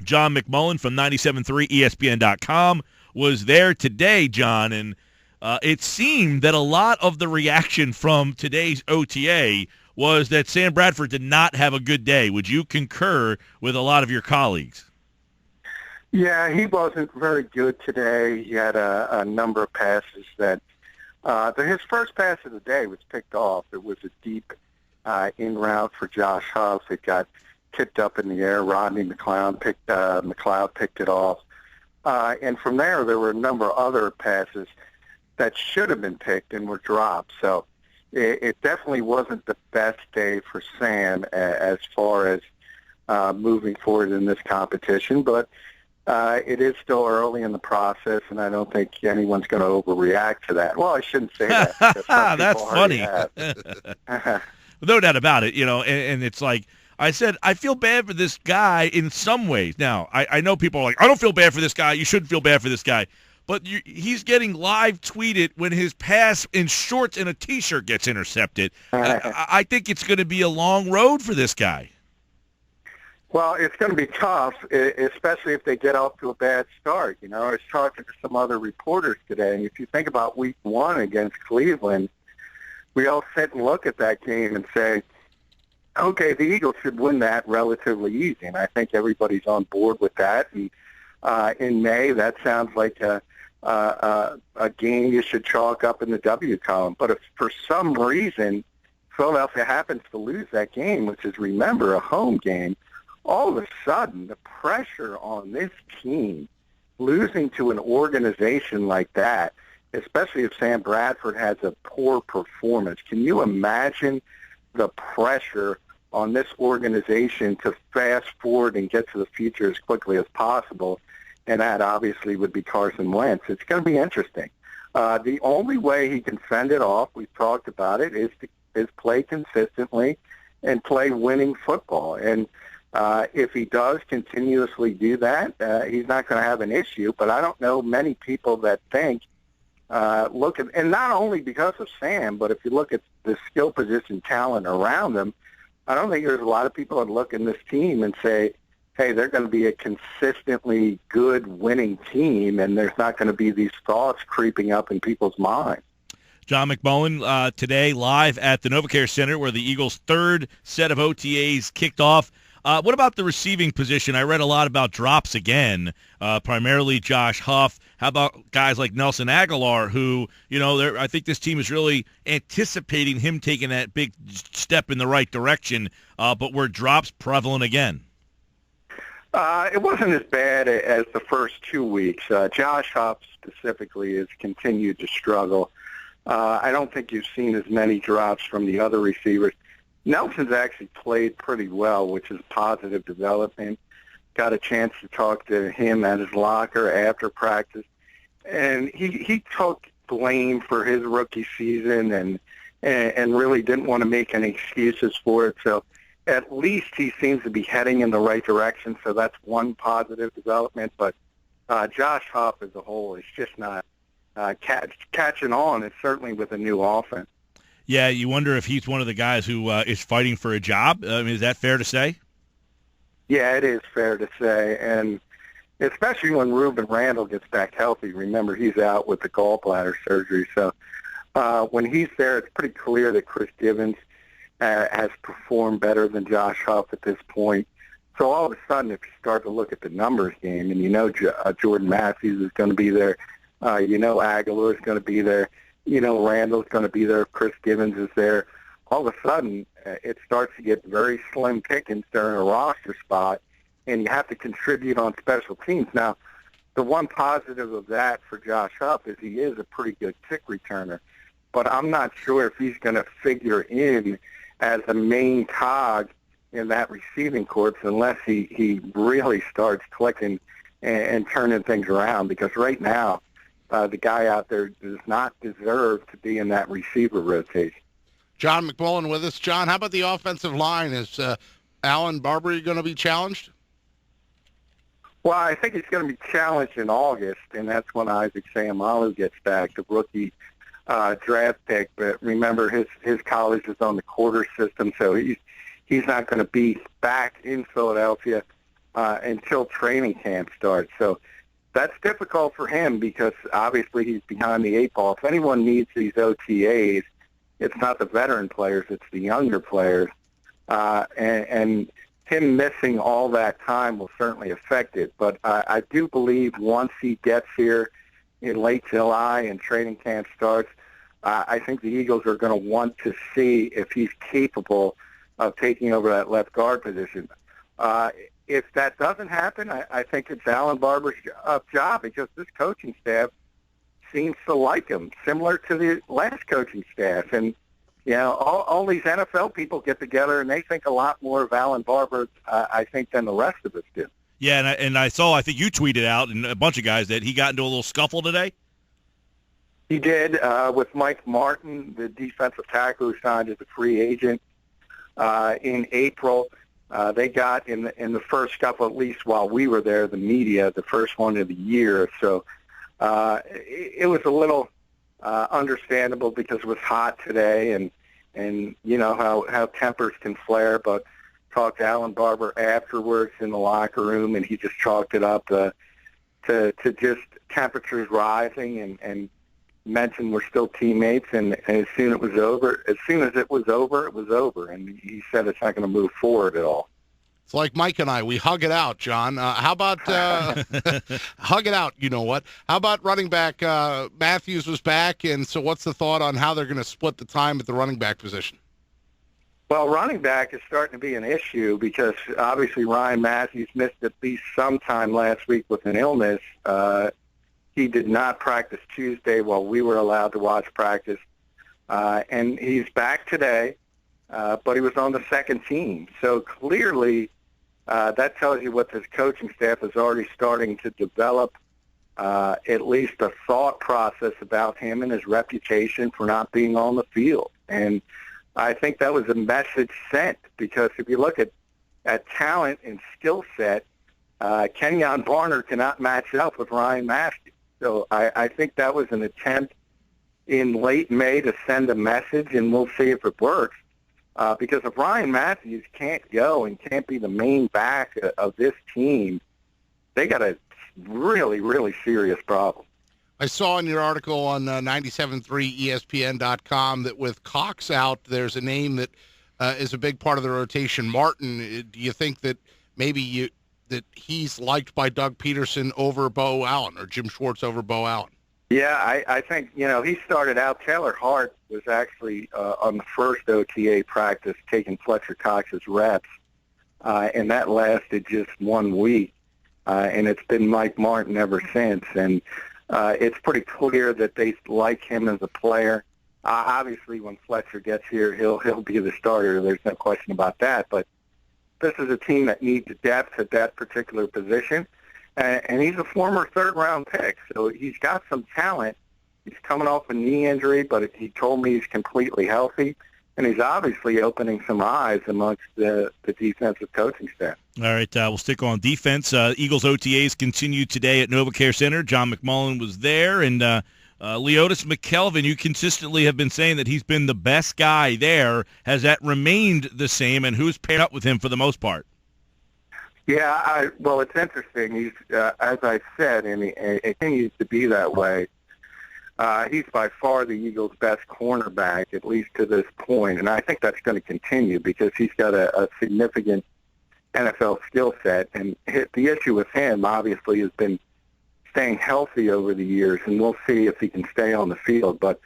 John McMullen from 97.3 ESPN.com was there today, John, and it seemed that a lot of the reaction from today's OTA was that Sam Bradford did not have a good day. Would you concur with a lot of your colleagues? Yeah, he wasn't very good today. He had a number of passes that his first pass of the day was picked off. It was a deep in route for Josh Huff. It got tipped up in the air. Rodney McLeod picked it off. And from there were a number of other passes that should have been picked and were dropped. So it definitely wasn't the best day for Sam as far as moving forward in this competition. But it is still early in the process, and I don't think anyone's going to overreact to that. Well, I shouldn't say that. That's funny. No doubt about it, and it's like I said, I feel bad for this guy in some ways. Now, I know people are like, I don't feel bad for this guy. You shouldn't feel bad for this guy. But he's getting live tweeted when his pass in shorts and a T-shirt gets intercepted. I think it's going to be a long road for this guy. Well, it's going to be tough, especially if they get off to a bad start. I was talking to some other reporters today, and if you think about Week 1 against Cleveland, we all sit and look at that game and say, okay, the Eagles should win that relatively easy, and I think everybody's on board with that. And in May, that sounds like a game you should chalk up in the W column. But if for some reason Philadelphia happens to lose that game, which is, remember, a home game, all of a sudden the pressure on this team losing to an organization like that, especially if Sam Bradford has a poor performance, can you imagine the pressure on this organization to fast forward and get to the future as quickly as possible? And that obviously would be Carson Wentz. It's going to be interesting. The only way he can fend it off, we've talked about it, is play consistently and play winning football. And if he does continuously do that, he's not going to have an issue. But I don't know many people that think, and not only because of Sam, but if you look at the skill position talent around him, I don't think there's a lot of people that look in this team and say, hey, they're going to be a consistently good winning team, and there's not going to be these thoughts creeping up in people's minds. John McMullen today live at the NovaCare Center where the Eagles' third set of OTAs kicked off. What about the receiving position? I read a lot about drops again, primarily Josh Huff. How about guys like Nelson Aguilar who, I think this team is really anticipating him taking that big step in the right direction, but were drops prevalent again? It wasn't as bad as the first 2 weeks. Josh Huff specifically has continued to struggle. I don't think you've seen as many drops from the other receivers. Nelson's actually played pretty well, which is positive development. Got a chance to talk to him at his locker after practice. And he took blame for his rookie season and really didn't want to make any excuses for it. So at least he seems to be heading in the right direction, so that's one positive development. But Josh Huff as a whole is just not catching on, and certainly with a new offense. Yeah, you wonder if he's one of the guys who is fighting for a job. Is that fair to say? Yeah, it is fair to say, and especially when Ruben Randall gets back healthy. Remember, he's out with the gallbladder surgery, so when he's there, it's pretty clear that Chris Givens has performed better than Josh Huff at this point. So all of a sudden, if you start to look at the numbers game, and Jordan Matthews is going to be there, Aguilar is going to be there, Randall's going to be there, Chris Givens is there, all of a sudden it starts to get very slim pickings during a roster spot, and you have to contribute on special teams. Now, the one positive of that for Josh Huff is he is a pretty good kick returner, but I'm not sure if he's going to figure in as a main cog in that receiving corps unless he really starts clicking and turning things around, because right now the guy out there does not deserve to be in that receiver rotation. John McMullen with us. John, how about the offensive line? Is Alan Barber going to be challenged? Well, I think he's going to be challenged in August, and that's when Isaac Seumalo gets back, the rookie draft pick. But remember, his college is on the quarter system, so he's not going to be back in Philadelphia until training camp starts. So that's difficult for him because obviously he's behind the eight ball. If anyone needs these OTAs, it's not the veteran players, it's the younger players. And him missing all that time will certainly affect it. But I do believe once he gets here in late July and training camp starts, I think the Eagles are going to want to see if he's capable of taking over that left guard position. If that doesn't happen, I think it's Alan Barber's job because this coaching staff seems to like him, similar to the last coaching staff. And, you know, all these NFL people get together and they think a lot more of Alan Barber, I think, than the rest of us do. Yeah, and I saw, I think you tweeted out, and a bunch of guys, that he got into a little scuffle today. He did with Mike Martin, the defensive tackle who signed as a free agent in April. They got in the first scuffle, at least while we were there, the media, the first one of the year. So it was a little understandable because it was hot today, and you know how tempers can flare. But talked to Alan Barber afterwards in the locker room, and he just chalked it up to just temperatures rising, and mentioned we're still teammates. And as soon as it was over, it was over. And he said it's not going to move forward at all. It's like Mike and I. We hug it out, John. How about hug it out? You know what? How about running back? Matthews was back, and so what's the thought on how they're going to split the time at the running back position? Well, running back is starting to be an issue because obviously Ryan Matthews missed at least some time last week with an illness. He did not practice Tuesday while we were allowed to watch practice. And he's back today, but he was on the second team. So clearly that tells you what this coaching staff is already starting to develop, at least a thought process about him and his reputation for not being on the field. And I think that was a message sent because if you look at talent and skill set, Kenyon Barner cannot match up with Ryan Matthews. So I think that was an attempt in late May to send a message, and we'll see if it works. Because if Ryan Matthews can't go and can't be the main back of this team, they got a really, really serious problem. I saw in your article on 97.3 ESPN.com that with Cox out, there's a name that is a big part of the rotation. Martin, do you think that maybe that he's liked by Doug Peterson over Bo Allen or Jim Schwartz over Bo Allen? Yeah, I think, he started out. Taylor Hart was actually on the first OTA practice taking Fletcher Cox's reps, and that lasted just 1 week, and it's been Mike Martin ever since. And it's pretty clear that they like him as a player. Obviously, when Fletcher gets here, he'll be the starter. There's no question about that. But this is a team that needs depth at that particular position. And he's a former third-round pick, so he's got some talent. He's coming off a knee injury, but he told me he's completely healthy, and he's obviously opening some eyes amongst the defensive coaching staff. All right, we'll stick on defense. Eagles OTAs continue today at NovaCare Center. John McMullen was there, and Leotis McKelvin, you consistently have been saying that he's been the best guy there. Has that remained the same, and who's paired up with him for the most part? Yeah, well, it's interesting. He's, as I said, and it continues to be that way. He's by far the Eagles' best cornerback, at least to this point, and I think that's going to continue because he's got a significant NFL skill set. And the issue with him, obviously, has been staying healthy over the years, and we'll see if he can stay on the field. But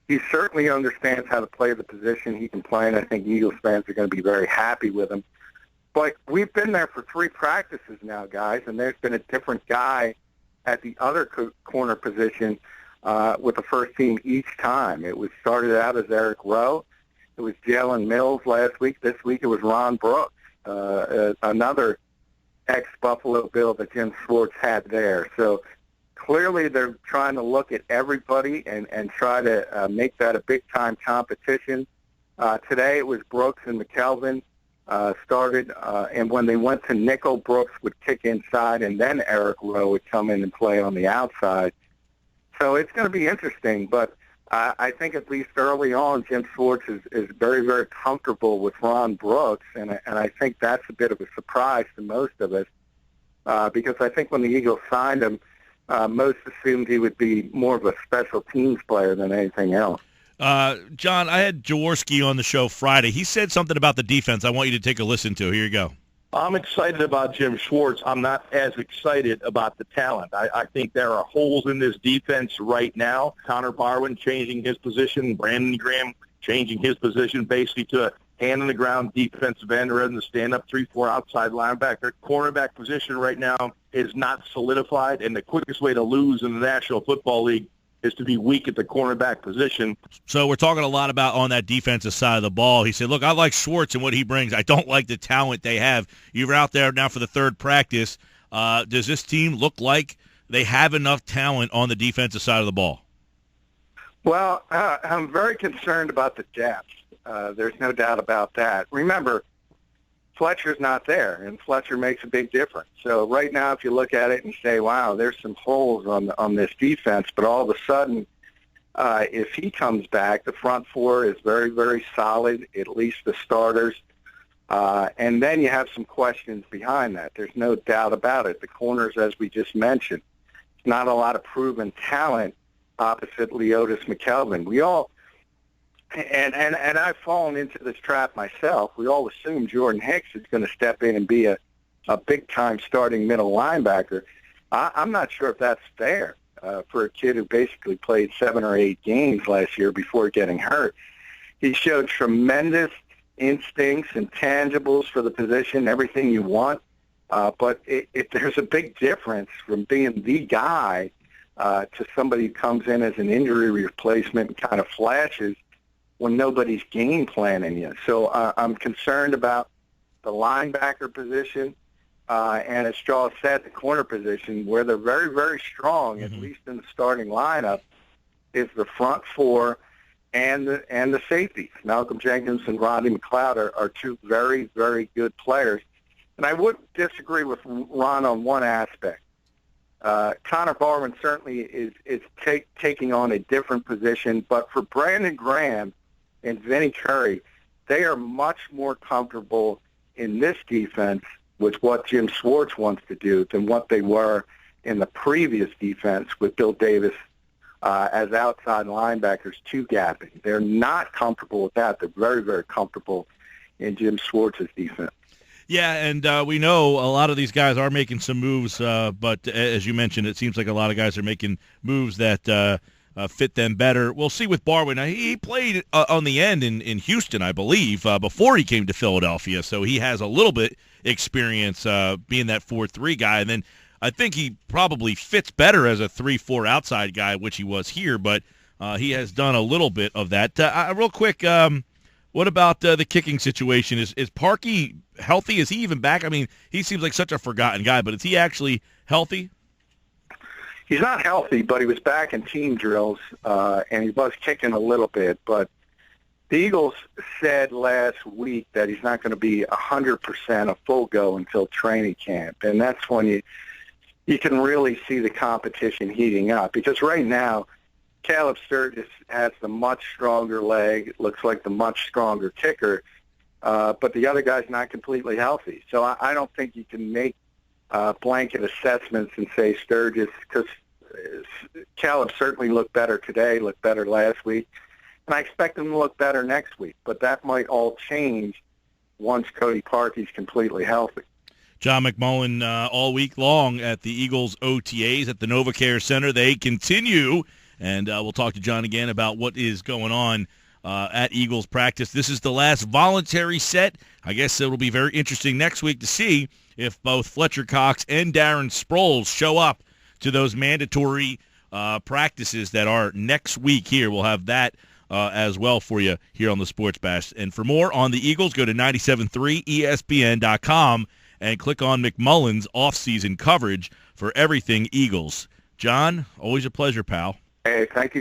he certainly understands how to play the position he can play, and I think Eagles fans are going to be very happy with him. But we've been there for 3 practices now, guys, and there's been a different guy at the other corner position with the first team each time. It was started out as Eric Rowe. It was Jalen Mills last week. This week it was Ron Brooks, another ex-Buffalo Bill that Jim Schwartz had there. So clearly they're trying to look at everybody and try to make that a big-time competition. Today it was Brooks and McKelvin. Started, and when they went to nickel, Brooks would kick inside, and then Eric Rowe would come in and play on the outside. So it's going to be interesting, but I think at least early on, Jim Schwartz is very, very comfortable with Ron Brooks, and I think that's a bit of a surprise to most of us. because I think when the Eagles signed him, most assumed he would be more of a special teams player than anything else. John, I had Jaworski on the show Friday. He said something about the defense I want you to take a listen to. Here you go. I'm excited about Jim Schwartz. I'm not as excited about the talent. I think there are holes in this defense right now. Connor Barwin changing his position, Brandon Graham changing his position basically to a hand-on-the-ground defensive end rather than stand-up 3-4 outside linebacker. Cornerback position right now is not solidified, and the quickest way to lose in the National Football League is to be weak at the cornerback position. So we're talking a lot about on that defensive side of the ball. He said, look, I like Schwartz and what he brings. I don't like the talent they have. You're out there now for the third practice. Does this team look like they have enough talent on the defensive side of the ball? Well, I'm very concerned about the depth. There's no doubt about that. Remember, Fletcher's not there, and Fletcher makes a big difference. So right now, if you look at it and say, wow, there's some holes on this defense, but all of a sudden, if he comes back, the front four is very, very solid, at least the starters. And then you have some questions behind that. There's no doubt about it. The corners, as we just mentioned, not a lot of proven talent opposite Leotis McKelvin. We all... And I've fallen into this trap myself. We all assume Jordan Hicks is going to step in and be a big-time starting middle linebacker. I'm not sure if that's fair for a kid who basically played 7 or 8 games last year before getting hurt. He showed tremendous instincts and tangibles for the position, everything you want. But there's a big difference from being the guy to somebody who comes in as an injury replacement and kind of flashes when nobody's game planning you. So I'm concerned about the linebacker position, and as Shaw said, the corner position, where they're very, very strong, at least in the starting lineup, is the front four and the safeties. Malcolm Jenkins and Rodney McLeod are two very, very good players. And I would disagree with Ron on one aspect. Connor Barwin certainly is taking on a different position, but for Brandon Graham and Vinny Curry, they are much more comfortable in this defense with what Jim Schwartz wants to do than what they were in the previous defense with Bill Davis as outside linebackers two-gapping. They're not comfortable with that. They're very, very comfortable in Jim Schwartz's defense. Yeah, and we know a lot of these guys are making some moves, but as you mentioned, it seems like a lot of guys are making moves that fit them better. We'll see with Barwin. He played on the end in Houston, I believe, before he came to Philadelphia, so he has a little bit experience being that 4-3 guy. And then I think he probably fits better as a 3-4 outside guy, which he was here, but he has done a little bit of that. Real quick, what about the kicking situation? Is Parkey healthy? Is he even back? I mean, he seems like such a forgotten guy, but is he actually healthy? He's not healthy, but he was back in team drills, and he was kicking a little bit. But the Eagles said last week that he's not going to be 100% a full go until training camp, and that's when you can really see the competition heating up. Because right now, Caleb Sturgis has the much stronger leg. It looks like the much stronger kicker, but the other guy's not completely healthy. So I don't think you can make blanket assessments and say Sturgis, because Caleb certainly looked better today, looked better last week, and I expect him to look better next week. But that might all change once Cody Parkey's completely healthy. John McMullen all week long at the Eagles OTAs at the NovaCare Center. They continue, and we'll talk to John again about what is going on at Eagles practice. This is the last voluntary set. I guess it'll be very interesting next week to see if both Fletcher Cox and Darren Sproles show up to those mandatory practices that are next week here. We'll have that as well for you here on the Sports Bash. And for more on the Eagles, go to 973ESPN.com and click on McMullen's off-season coverage for everything Eagles. John, always a pleasure, pal. Hey, thank you.